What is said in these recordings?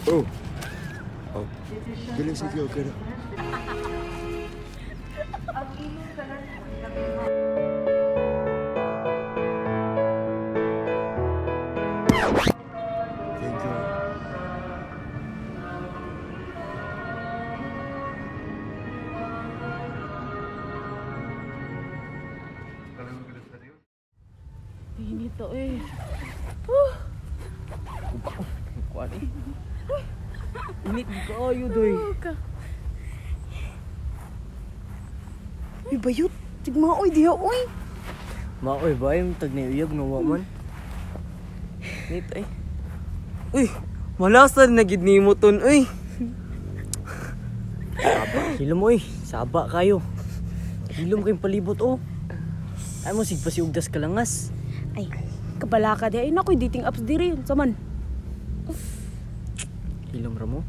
Oh. Oh. Galing sige, okay na. Thank you. Init to eh. Kuan eh. Init di kaayo doy. Uy, bayot. Tigmaoy diha, oy. Maoy ba yung tag na uyab nga wa man? Nit ay. Uy, malasan na gid nimo ton, uy. Saba, hilom oy. Saba kayo. Hilom kayong palibot oh. Ay mo sig pasiugdas ka langas. Ay, kabala ka di. Ay, nakoy dating apps diri. Saman. Hilom ra mo.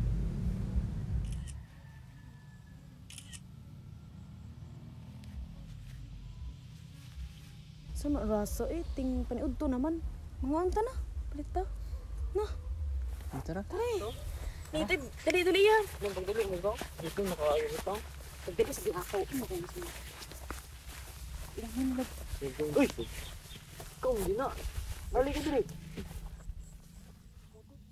Saan rasa eh, ting paniudto naman. Mga anta na, palita. Na, Tara. tara. Nitid, dali dali yan. Yung pagdali mo ba? Dito nakaayo ito. Pagdali sa ako. Ilang minulog. Uy! Ikaw hindi na. Balik ka dali.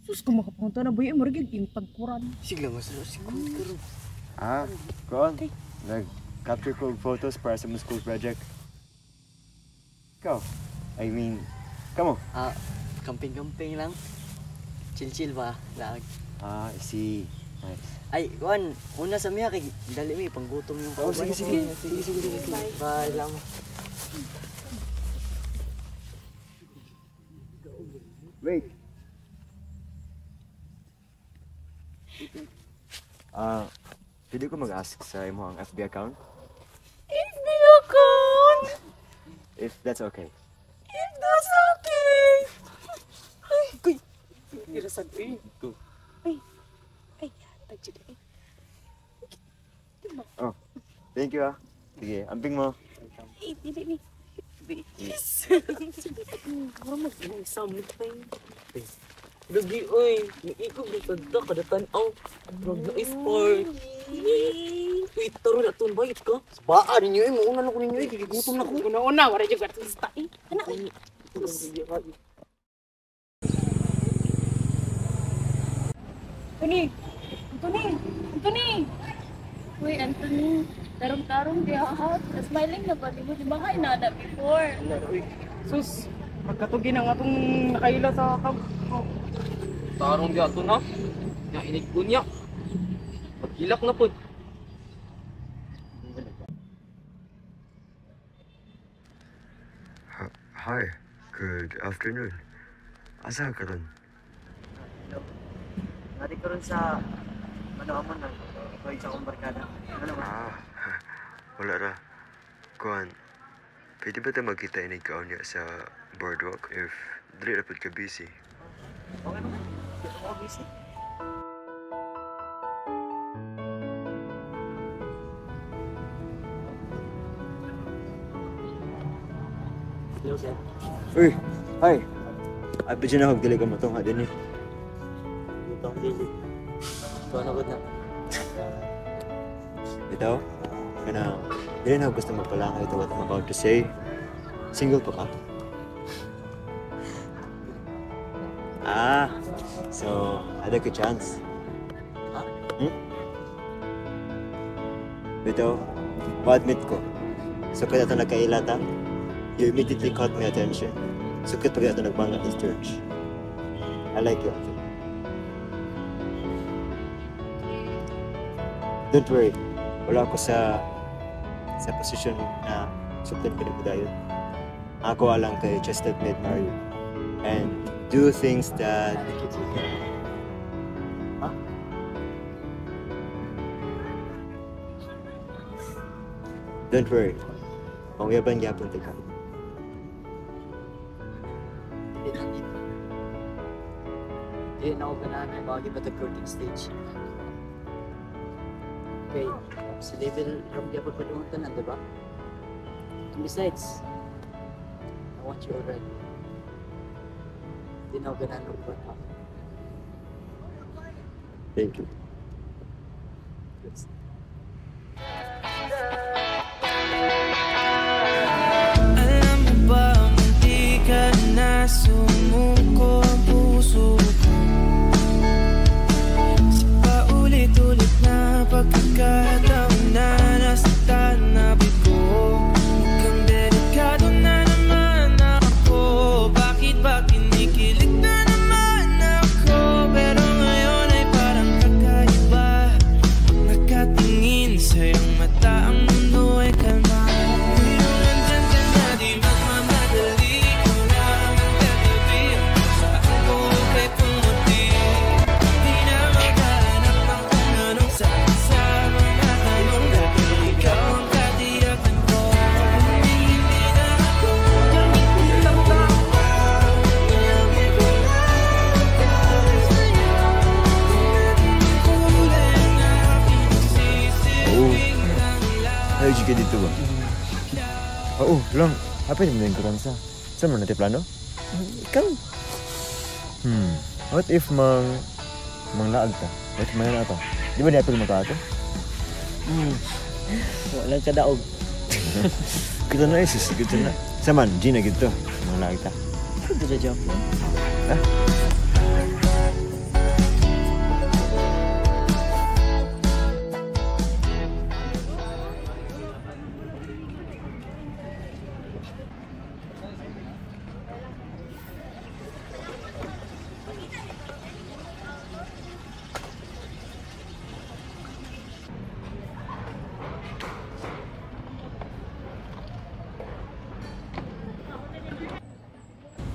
Sus, kung makapunta na boy, marigig yung pagkuran. Sige mas siguro. Ah, Kon. Nag-capture ko photos para sa school project. Ikaw? I mean, kamo? Camping-camping lang. Chill-chill ba? Lag. Ah, I see. Nice. Ay, Juan, una sa miya kay dali mi panggutom yung Oh, sige, sige. Bye lang. Wait. Pwede ko mag-ask sa imo ang FB account? FB account! If that's okay. If that's okay! Ay, kuy. Irasan eh. Ay, tagchid eh. Oh, thank you ah. Sige, amping mo. Ay, dili ni. Yes! Parang mag-samit pa yun. Lagi, oy. Iikog na tanda kada tanaw. Drag na sport. Uy, taro na ito. Bayit ka? Baan ninyo eh. Mauna na ko ninyo eh. Gigutom na ko. Una-una, wala yung artista eh. Anak eh. Anthony! Uy, Anthony. Tarong-tarong di hahot. Smiling na ba? Di ba kayo nada before? Sus, magkatugi na nga itong nakaila sa camp. Tarong di ato na. Nainig ko niya. Pagkilak na po. Hi, good afternoon. Asa ka ron? Hello. Nari ko rin sa Manoamon na. Ikaw yung sa kong barkada. Ano ba? Wala ra. Kuan, pwede ba tayo magkita inig ka niya sa boardwalk if dili rapid ka busy? Okay naman. Hindi ako busy. Hello, sir. Uy, hi. Abi dyan ako, dili ka matungha din eh. Lutang dili. Ito na na. Ito, kana, dili na gusto magpalangay ito what I'm about to say. Single pa ka? So, ada ko chance. Ha? Ito, ma-admit ko. So, kaya ito nagkailata, you immediately caught my attention. So, kaya ito nagbangat in church. I like you. Don't worry. Wala ako sa posisyon na suplan ka na dayon. Ako alang kay just admit Mario and do things that Don't worry. Pangyaban gyapon ka. Hindi na ako ganahan bagay pa recording stage. Okay, sa level ram gyapon pa doon tanan, di ba? And besides, I want you already. Hindi na ako ganahan ng workout. Thank you. Alam mo ba, munti ka na sumuko ang puso ko. Sa paulit-ulit na pagkakataon na nasaktan na bigo. Mukhang delikado na naman ako. Bakit ba kinikilig na naman ako? Pero ngayon ay parang kakaiba. Pag nakatingin sa iyong mata, ang mundo ay kalma. Ngayon nandyan ka na, di magmamadali. Ikaw lang ang katabi. Sa ako kay pumuti. Di na maghanap ng kung anong sabi sa mga tanong. Dahil ikaw ang katiyakan ko. Hindi na ako gamit lang ba? Hindi ko na magkakaroon sa'yo. Kung kulay na pinagsisilbing lang lahat. Ayo juga dito ba? Oo, lang. Apa yung mga kurang sa? Saan mo natin plano? Ikaw? What if laag ta? What if may na ito? Di ba niya maka ato? Walang kadaog. Kita na isis, kita na. Saman, Gina gitu. Mga laag ta. Ito na joke lang.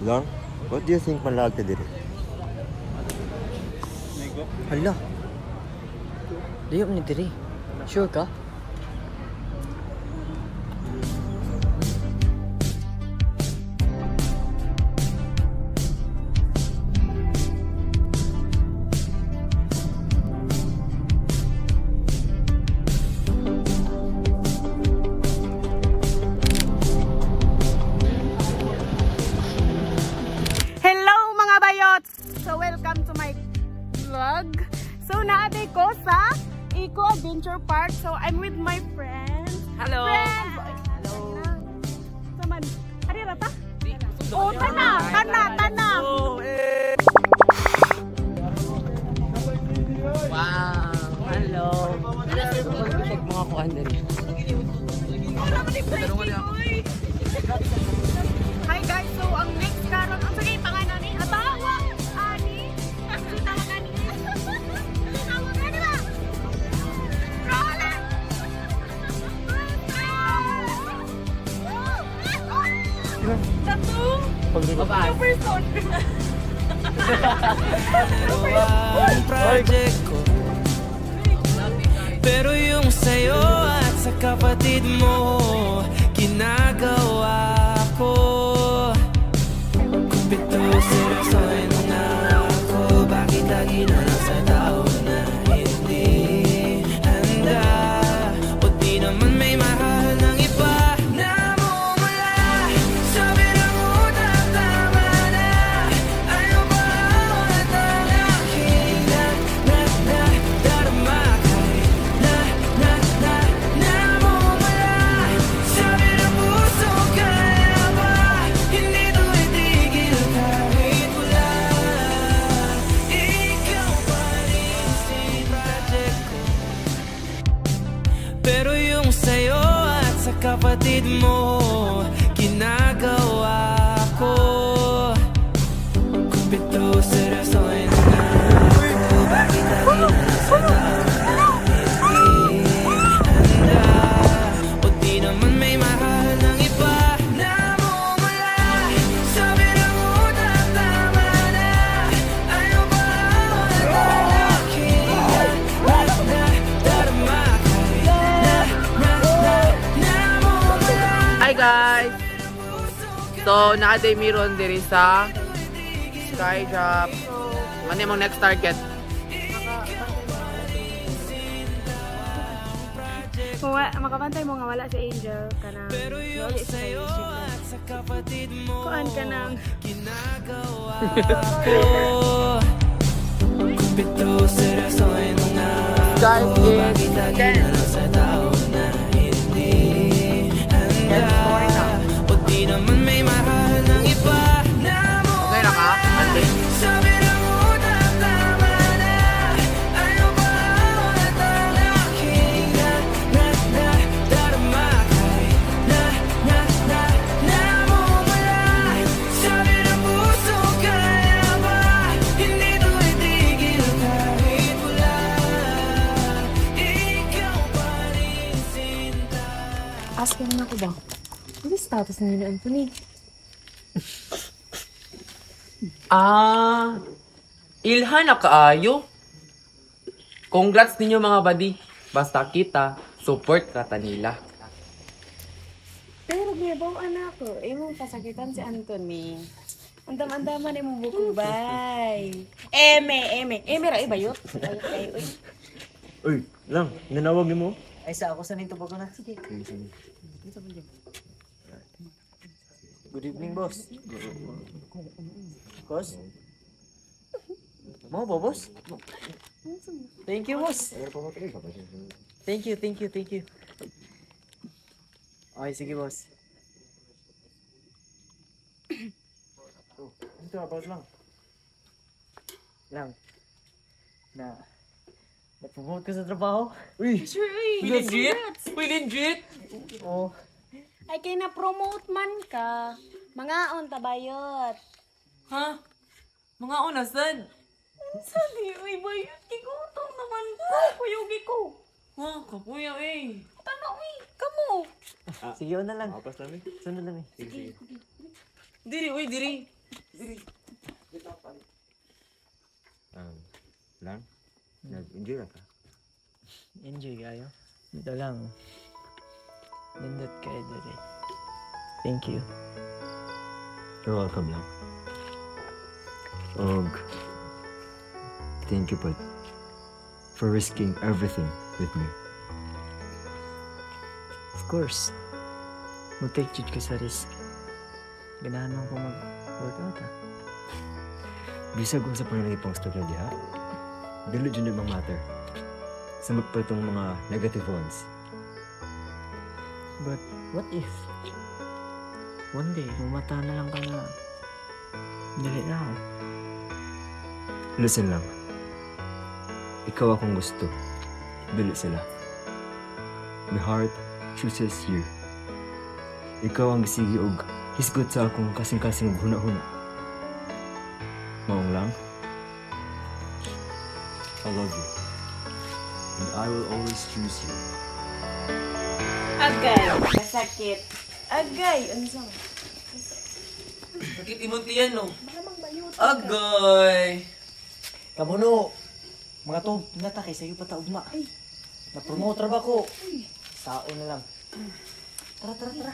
Long, what do you think malaag ta diri? Hala. Diyop ni diri. Sure ka? Hello mga bayots! So welcome to my vlog. So naade ko sa Eco Adventure Park. So I'm with my friends. Hello. Friends! Saman, ari rata? Oh, tana! Wow! Hello! Check mga kuhan din. Hi guys, so ang next karon ang sige pangalan ni Atawa ani kasi tawagan ni tawagan ni ba Roland Bye-bye. person Ang project ko. Pero yung sa'yo at sa kapatid mo, ginagawa ko. Kumpito, seryosohin na ako. Bakit lagi na lang sa tao na hindi handa? O di naman may mahal ng iba na mumula. Sabi na mo tama na. Ayaw ba ulit ang aking darama? Namumula. Sabi na puso, kaya ba? Hindi to itigil kahit wala. Ikaw pa rin si project ko. Pero yung sa'yo at sa kapatid mo, ginagawa ko. Kumpito, seryosohin na ako. Bakit lagi na lang sa tao na hindi handa? O di naman may mahal ng iba na mumula. Sabi na mo tama na. Ayaw ba ulit ang aking darama? So, naaday miron diri sa Skydrop. Ano yung next target? Kung makabantay mo nga wala si Angel ka na wala sa kayo kuan ka nang Guys, is 10. Okay na ka? Ante? Asking na ako ba? Ano status ninyo ni Anthony? Ilhan na kaayo. Congrats ninyo mga buddy. Basta kita, support ka nila. Pero gibaw anak ko, imong pasakitan si Anthony. Andam-andaman imong buko bay. Eme ra ibayot. Ay, uy. Uy, lang, nanawag ni mo? Ay, sa ako sa nito bago na. Sige. Good evening, boss. Boss? Mau ba, boss? Thank you, boss. Thank you. Okay, sige, boss. Ito, about lang. Na-promote ka sa trabaho? Uy! Legit? Uy, legit? Oo. Ay kay na promote man ka. Mga tabayot. Ha? Mga unasan? Sabi, uy bayot gigutom naman ko. Kuyugi ko. Ha? Kapuya eh. Tanaw kamo. Sige, na lang. Sunod lang eh. Sige. Diri, uy, diri. Lang, nag-enjoy ka? Enjoy kayo. Ito lang. Nindot kayo dali. Thank you. You're welcome lang. Og, thank you Pat for risking everything with me. Of course. Mag-take ka sa risk. Ganahan mo ko mag-workout ha. Bisag kung sa pangalipang stock na diha, dili dyan yung matter. Samot pa itong mga negative ones. But what if one day mumata na lang ka na dali na ako? Listen lang. Ikaw akong gusto. Dili sila. My heart chooses you. Ikaw ang gisigi og hisgot sa akong kasing-kasing og huna-huna. Maong lang. I love you. And I will always choose you. Agay, masakit. Agay, unsa? Sakit imuntiyan, no? Agay! Kamuno! Mga to, natakay sa'yo pa taugma. Na-promote ra ba ko? Sao na lang. Tara.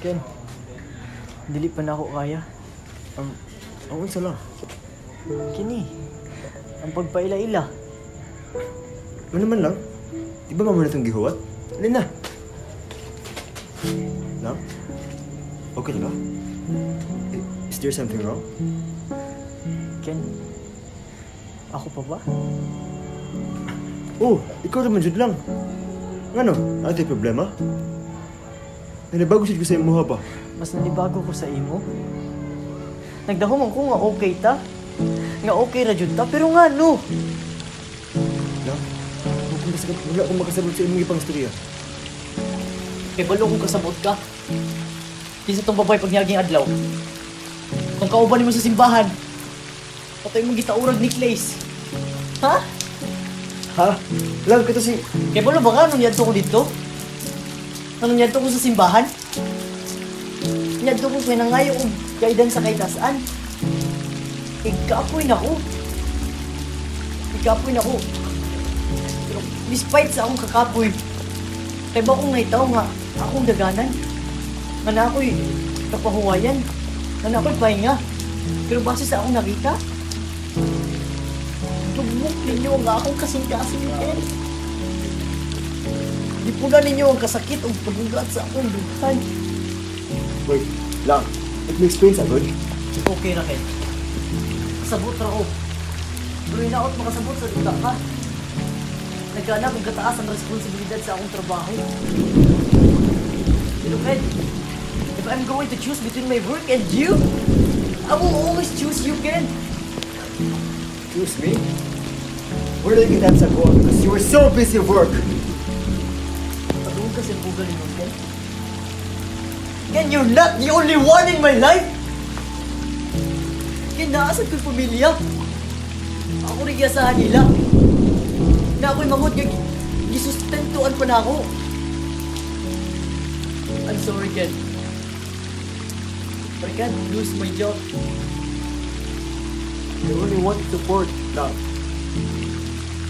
Ken, dili pa na ako kaya. Ang unsa lang. Kini, ang pagpaila-ila. Ano naman lang? Di ba mamo na itong gihuwat? Alin na? Lang? Okay na ba? Is there something wrong? Ken, ako pa ba? Oh, ikaw naman jud lang. Ngano? Ano tayo problema? Nanibago siya ko sa imuha ba? Mas nanibago ko sa imo. Nagdahom ko nga okay ta. Nga okay ra jud ta, pero nga no. Lang? Wala akong makasabot sa imong ipang istorya. Kay balo kong kasabot ka. Di sa tong babae pagyaging adlaw. Kung kauban mo sa simbahan, patay mong gitaurag ni Clays. Ha? Ha? Lang, kito si... Kay balo ba ka nung yadto ko dito? Nung yadto ko sa simbahan? Yadto ko kay nangayo kong kaidan sa kaitasaan. Ikapoy na ko. Ikapoy na ko. Pero despite sa akong kakapoy, kay ba akong naitaw nga akong daganan? Nga na ako'y kapahuwayan. Nga na ako'y pahinga. Pero base sa akong nakita, tugmok ninyo ang akong kasing-kasing ken. Di po na ninyo ang kasakit o pagugat sa akong dughan. Wait, lang. It makes sense, agad. Okay na, Ken. Kasabot ra ko. Pero inaot makasabot sa duda ka. Nagkana kung kataas ang responsibilidad sa akong trabaho. Pero Ken, if I'm going to choose between my work and you, I will always choose you, Ken. Excuse me? Where did you get that sagot? Because you were so busy at work. Pagawin ka sa bugal mo, Ken. Ken, you're not the only one in my life! Ken, naasad ko'y pamilya. Ako rin yasahan nila. Na ako'y manghod nga gisustentuan pa na ako. I'm sorry, Ken. But I can't lose my job. You only want support, love.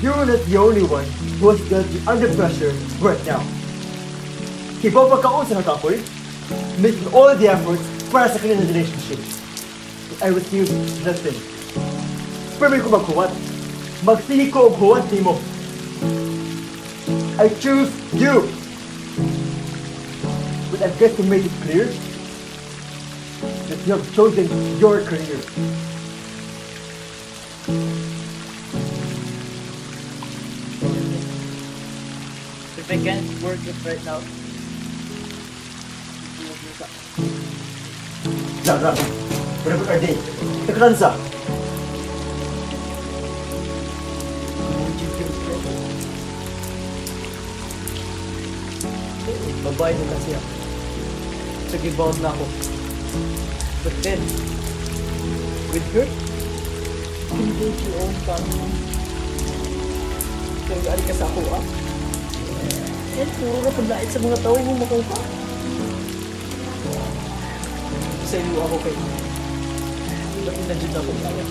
You're not the only one who has got you under pressure right now. Kibaw pa kaon sa nakapoy, making all the efforts para sa kanilang relationship. But I refuse nothing. Pero ko maghuwat. Magsihi ko og huwat nimo. I choose you. But I've got to make it clear that you have chosen your career. If I can't work it right now, Lang. Whatever our day. Nagkansa. babae na kasi ako. So, give-out na ako. But then, with her, hindi ko ang tanong. Kaya gaali ka sa ako, ah. Yan, puro na pagdait sa mga tao mo makaupa. Sa iyo ako kayo. Ba't na-jud ako kaya?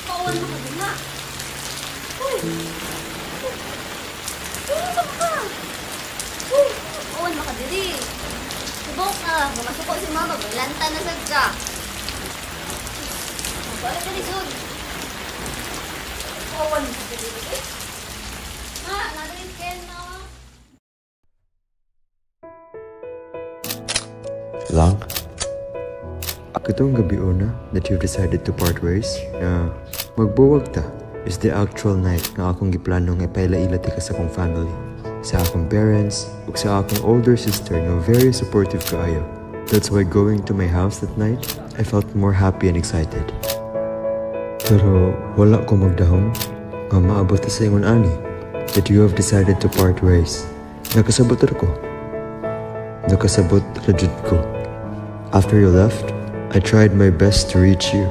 Pauwan mo ka din, ha? Uy! Saan ka? Uy! Pauwan mo ka din, subok ka. Mamasuko si mama, maglanta na sad ka. Balik ka ni Sud. Pauwan mo ka din, ha? Nadaling Ken, no? Lang, itong gabi una that you've decided to part ways na magbuwag ta is the actual night na akong giplanong ipailailati ka sa akong family, sa akong parents, ug sa akong older sister na very supportive kaayo. That's why going to my house that night, I felt more happy and excited. Pero wala ko magdahom nga maabot sa ingon ani that you have decided to part ways. Nakasabot ra ko. Nakasabot ra jud ko. After you left, I tried my best to reach you,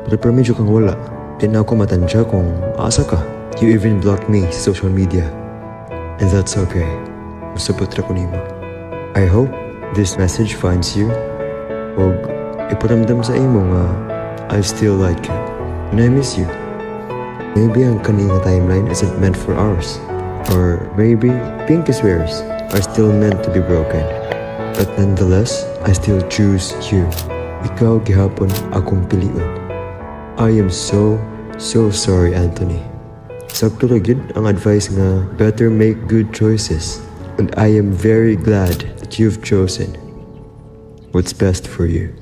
pero medyo kang wala. Di na ako matansya kung asa ka. You even blocked me sa social media. And that's okay. Masabot ra ko nimo. I hope this message finds you. Og iparamdam sa imo nga I still like you and I miss you. Maybe ang kanina timeline isn't meant for ours. Or maybe pinky swears are still meant to be broken. But nonetheless, I still choose you. Ikaw gihapon akong piliun. I am so sorry, Anthony. Sakto ra gyud ang advice nga better make good choices. And I am very glad that you've chosen what's best for you.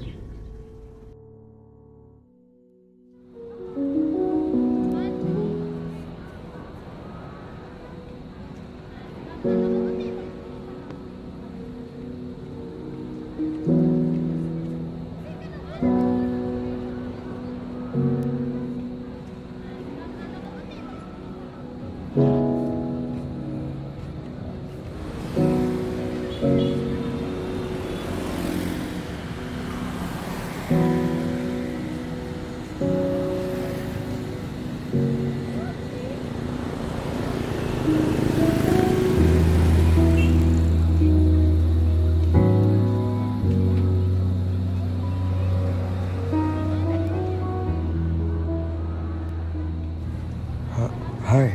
Hi.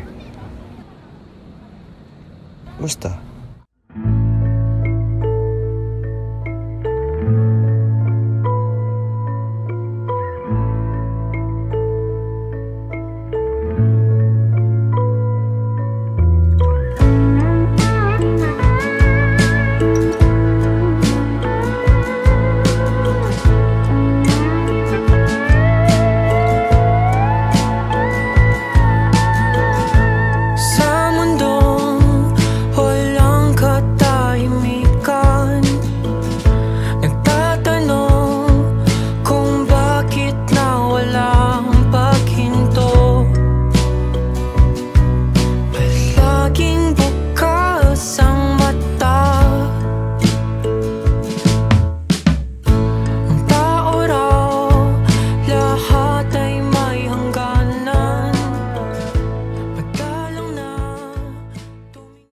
Musta?